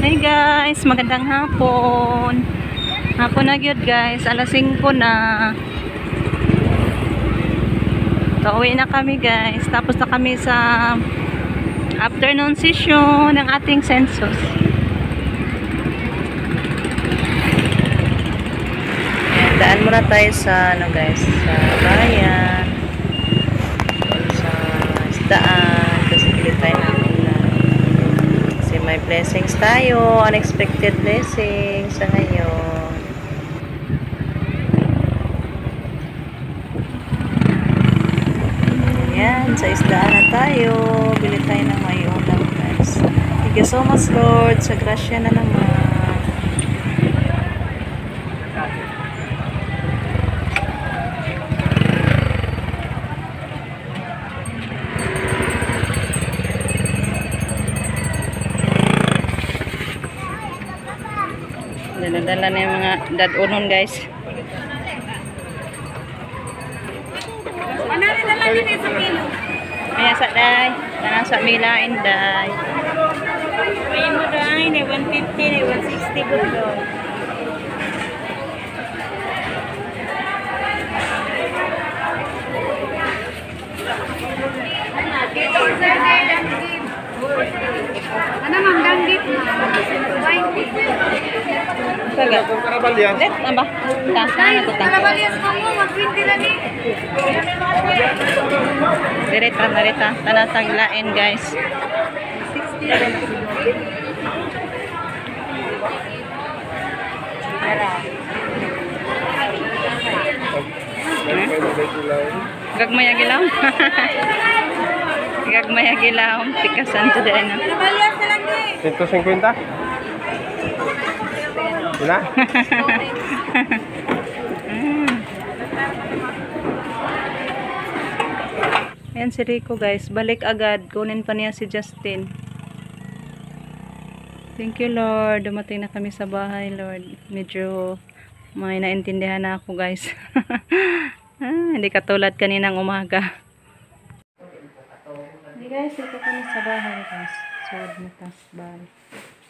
Hey guys, magandang hapon. Hapon na gyud guys, alas 5 na. Pauwi na kami guys. Tapos na kami sa afternoon session ng ating census. Ayan, daan muna tayo sa ano guys, sa bayan. Sa isdaan kasi pili tayo ng ulan. Kasi may blessings tayo, unexpected blessings sa ngayon. Ayan, sa isdaan na tayo. Bili tayo ng may ulam guys. Thank you so much Lord, sa grasya na naman. Dala-dala na yung mga dad-unon guys. Ayan sa day. Tanang sa Mila Inday. Ayan mo day, na 150, na 160 bulo. Ano mang danggit na? Saga. Karabalian. Let na ba? Tangan na ko ta. Karabalias mo mo, mag-20 lang eh. Direta. Tanang sa Gilain guys. 60. Gagmaya gilaw. Gagmaya gilaw. Tikasan to din na. Karabalias na lang eh. 150. Ina? Ayan si Rico guys. Balik agad. Kunin pa niya si Justin. Thank you Lord. Dumating na kami sa bahay Lord. Medyo may naintindihan na ako guys. Hindi katulad kaninang umaga. Hey guys, ito kami sa bahay guys. Sword na tasbal.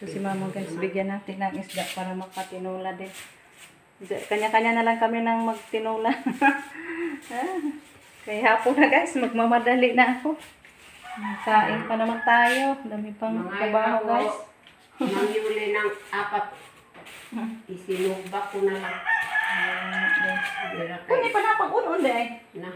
So si mama guys, bigyan natin ng isda para makatinula din. Kanya-kanya na lang kami ng magtinula. Kaya hapon na guys, magmamadali na ako. Kain pa naman tayo. Dami pang trabaho guys. Mangyuli ng 4. Isinubak ko na lang. Kanya pa na pag-unon dahil. Na.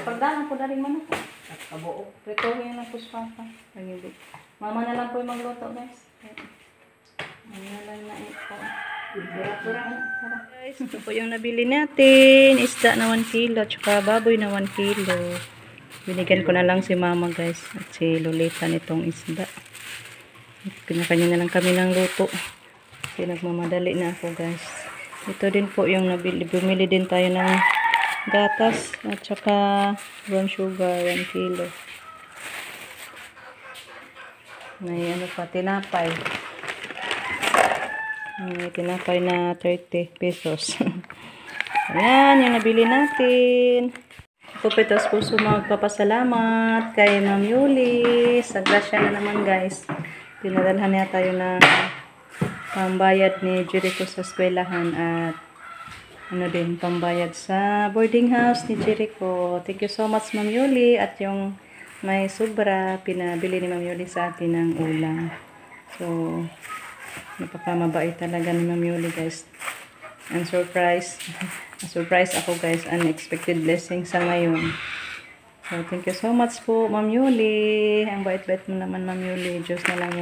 Pagdalang po na rin man ako. At kabuo. Prituhin na po sa papa. Mama na lang po yung magluto guys. Mama na lang na ito. Guys, ito po yung nabili natin. Isda na 1 kilo. Tsaka baboy na 1 kilo. Binigyan ko na lang si mama guys. At si Lolita nitong isda. Kanya-kanya na lang kami ng luto. Kasi nagmamadali na ako guys. Ito din po yung nabili. Bumili din tayo ng gatas. At tsaka brown sugar 1 kilo. May ano pa, tinapay. May tinapay na 30 pesos. Ayan, yung nabili natin. Ako pitas puso magpapasalamat kay Ma'am Yuli. Sa grasya na naman guys. Pinadalhan niya tayo ng pambayad ni Jericho sa eskwelahan at ano din, pambayad sa boarding house ni Jericho. Thank you so much Ma'am Yuli. At yung may sobra, pinabili ni Ma'am Yuli sa atin ng ulam. So, napakamabait talaga ni Ma'am Yuli guys. And surprise. Surprise ako guys. Unexpected blessing sa ngayon. So, thank you so much po Ma'am Yuli. Ang bait-bait mo naman Ma'am Yuli. Diyos na lang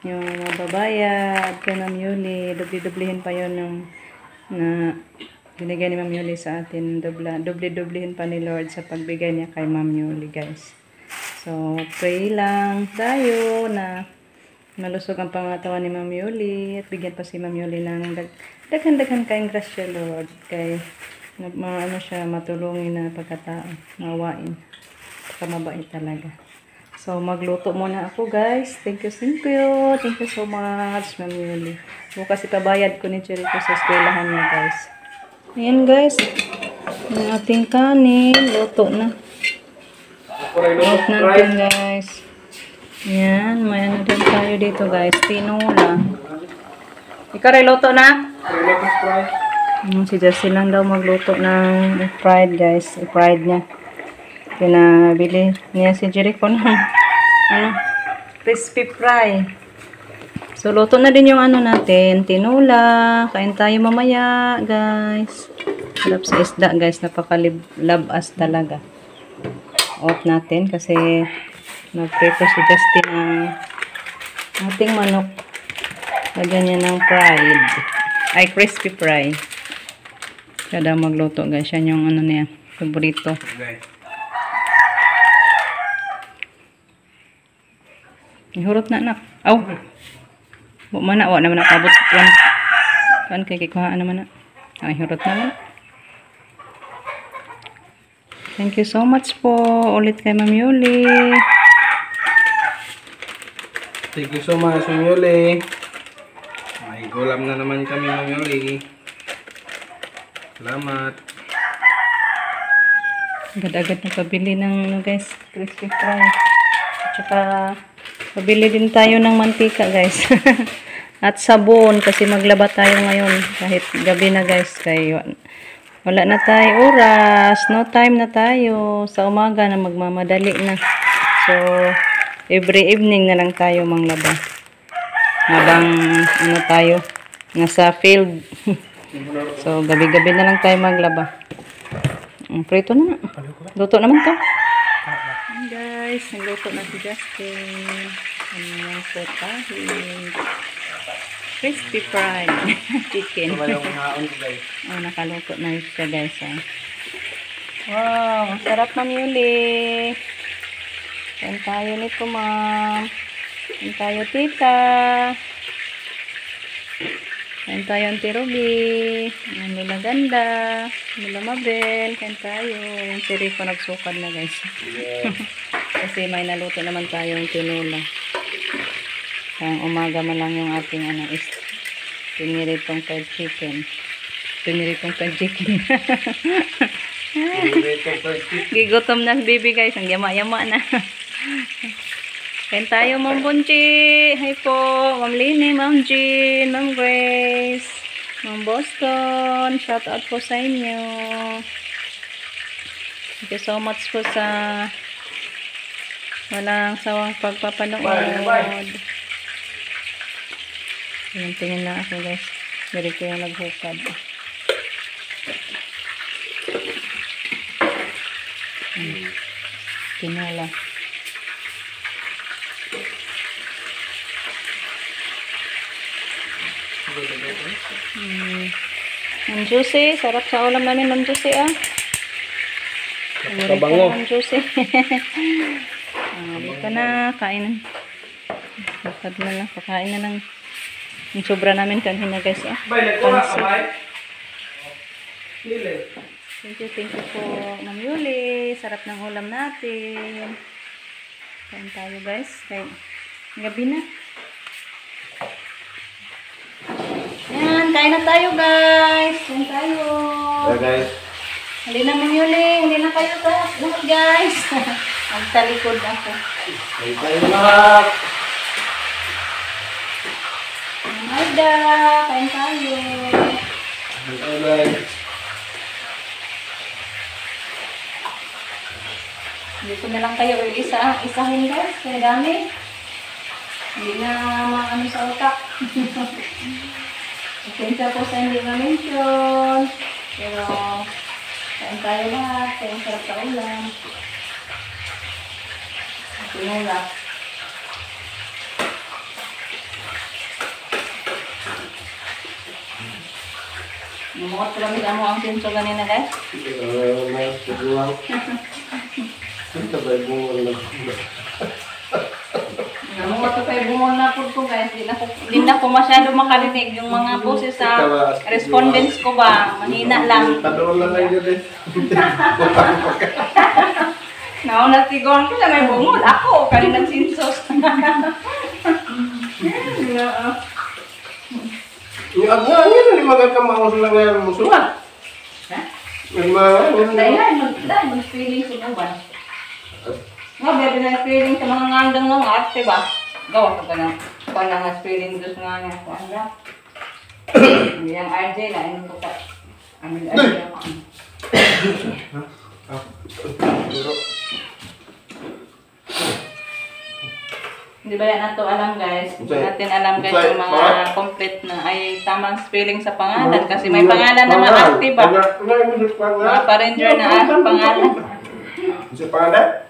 yung mababayad kay Ma'am Yuli. Dubli-dublihin pa yun yung na binigay ni Ma'am Yuli sa atin. Dubli-dublihin pa ni Lord sa pagbigay niya kay Ma'am Yuli guys. So, pray lang tayo na malusog ang pangatawan ni Ma'am Yuli at bigyan pa si Ma'am Yuli ng daghan-daghan kayong grasya Lord. Kay ano siya, matulungin na pagkatao. Mawain. Mabait talaga. So, magluto muna ako guys. Thank you. Thank you so much Ma'am Yuli. Bukas ipabayad ko ni Jericho sa eskwelahan niya guys. Ayan guys, yung ating kanin, luto na. Off natin guys. Yan, may ano din tayo dito guys. Tinola. Ikaw rin luto na? Si Justin lang daw magluto ng fried guys. I-fried niya. Pinabili niya si Jericho ng ano, crispy fry. So, luto na din yung ano natin. Tinola. Kain tayo mamaya guys. Sarap sa isda guys. Napakalabas talaga. Off natin kasi nag-prepare si Justin ng ating manok. Lagyan niya ng fried. Ay, crispy fry. Siya daw magluto guys. Yan yung ano niya. Favorito. Ihurot na anak. Aw. Mana wa naman nakabot. Kan kay kikuhaan naman na. Ay, hurot naman. Thank you so much po. Ulit kay Ma'am Yuli. Thank you so much, Ma'am Yuli. May ulam na naman kami, Ma'am Yuli. Salamat. Agad-agad na pabili ng ano guys, crispy fry. At saka pabili din tayo ng mantika guys. At sabon kasi maglaba tayo ngayon kahit gabi na guys. Kaya wala na tayo oras. No time na tayo. Sa umaga na magmamadali na. So, every evening na lang tayo manglaba. Habang ano tayo, nasa field. So, gabi-gabi na lang tayo maglaba. Prito na. Luto naman to. Hey guys, nagluto na si Justin. Ano yung potahin. Crispy fried chicken. Oh, nakaluto na siya guys. Wow, masarap Ma'am Yuli. Kain tayo nito ma'am. Kain tayo tita. Kain tayo Auntie Ruby. Nila Ganda. Nila Mabel. Kain tayo. Yung siri ko nagsukad na guys. Kasi may naluto naman tayong tinola. Ang umaga man lang yung ating ano is piniritong fried chicken. Piniritong fried chicken. Gigutom na si baby guys. Ang yama-yama na. Kain tayo Ma'am Bunchi. Hi po. Ma'am Lini, Ma'am Jean, Ma'am Grace, Ma'am Boston. Shout out po sa inyo. Thank you so much po sa walang sawang pagpapanood. Ayan, tingin lang ako guys. Dari ko yung naghukad. Tinola. Ma'am Josie, sarap sa ulam namin Ma'am Josie ah. Kabango. Ma'am Josie. Buka na, kain. Bukad na lang, pakain na lang. Yung sobra namin kanina guys ah. Thank you po Ma'am Yuli. Sarap ng ulam natin. Kain tayo guys. Gabi na. Yan, kain na tayo guys. Kain tayo. Hey guys. Hindi na Ma'am Yuli. Hindi na kayo sa lahat guys. Magtalikod ako. Kain tayo lahat. Magda, kain tayo. Kain tayo guys. Dito na lang kayo isahin guys. Kaya dami. Hindi na maano sa utak. Pasensya po sa hindi ma-mention. Pero, kain tayo lahat. Kaya sarap sa ulam. Tinola. Namukot ko lang mo ang pinso ganina guys. Namukot ko kayo bumol na po guys. Hindi na ko masyado makarinig yung mga boses sa respondents ko ba. Mahina lang. Tadoon lang lang yun eh. Nauna tigon ko siya may bumol. Ako, kaninang sinsos. Yung agwa, yun yung magkakamaos lang ngayon musuhan. Ha? Yung mga, yun Dahil, mag-feeling sinuban. Grabe, pina-spelling sa mga ngandang ng arte ba? Gawa ka na. Kung nga spelling dos nga niya. Kung nga. Yung RJ na, ano ko pa. Amin, RJ ako. Pero, Hindi ba yan nato alam guys? Hindi Usay. natin alam guys Usay. yung mga complete na ay tamang spelling sa pangalan. Kasi may pangalan na mga arte ba? Mga pa-ranger na pangalan. Isa pangalan?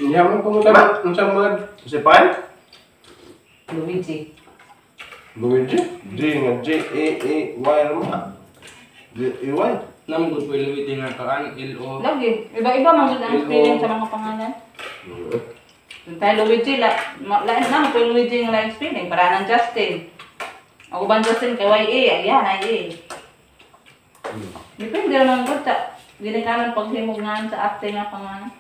hindi mo pumunta na. Ang siyang mga... Isa pangalan? Luigi. Luigi? G nga J-A-A-Y naman. J-A-Y? Namgod po iluwiti nga kaan. L-O. Lagi. Iba-iba man ang spelling sa mga pangalan. Yung tayo Luigi, lain lang po yung Luigi yung live spelling. Para ng Justin. Ako ba Justin kay Y-A? Ayan, I-A. Depende naman ko sa ginagalan paghimugngan sa acting nga pangalan.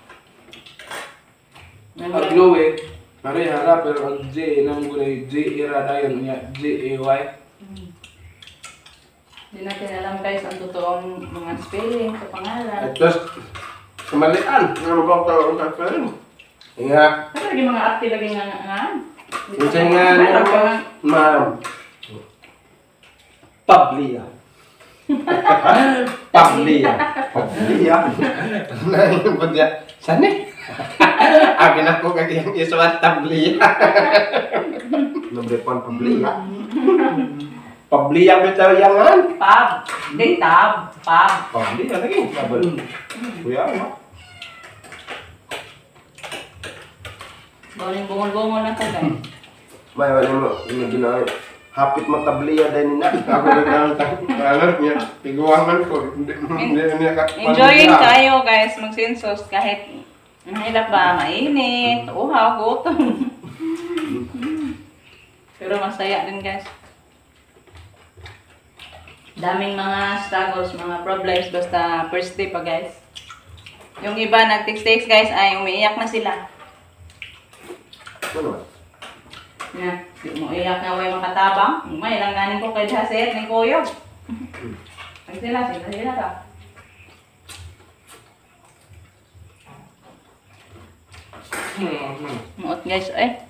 Ang Chloe, parehara pero ang J, namgod ay J, iradayon niya, J-A-Y. Hindi natin alam guys ang totoong mga spelling sa pangalan. At tapos, kamalian. Nga lugaw ka ang kakparin. Nga, Pero lagi mga arte lagi nga nga. isa nga ma'am. Pablia. Pablia. Pablia. Ano ba niya? Saan eh? Agin ako kaging isuat tablia. Nombre pon Pablia. Pablia bitaw yangan. Pab. Hindi, tab. Pab. Pablia lagi. Kuya mo. Bawang bungol-bungol na ka guys. May wala mo, yung ginawa. Hapit matablia din na. Ako na alam niya. Tiguangan ko. Hindi niya ka. Enjoyin kayo guys mag-sensus kahit mahirap ba, mainit, uhaw, gutom. Pero masaya din guys. Daming mga struggles, mga problems basta first day pa guys. Yung iba nag-text guys ay umiiyak na sila. Ano? Na, di mo iyak nga way makatabang. May lang ganin ko kay Jaset ni Koyog. Ay sila ka. Muot guys, eh.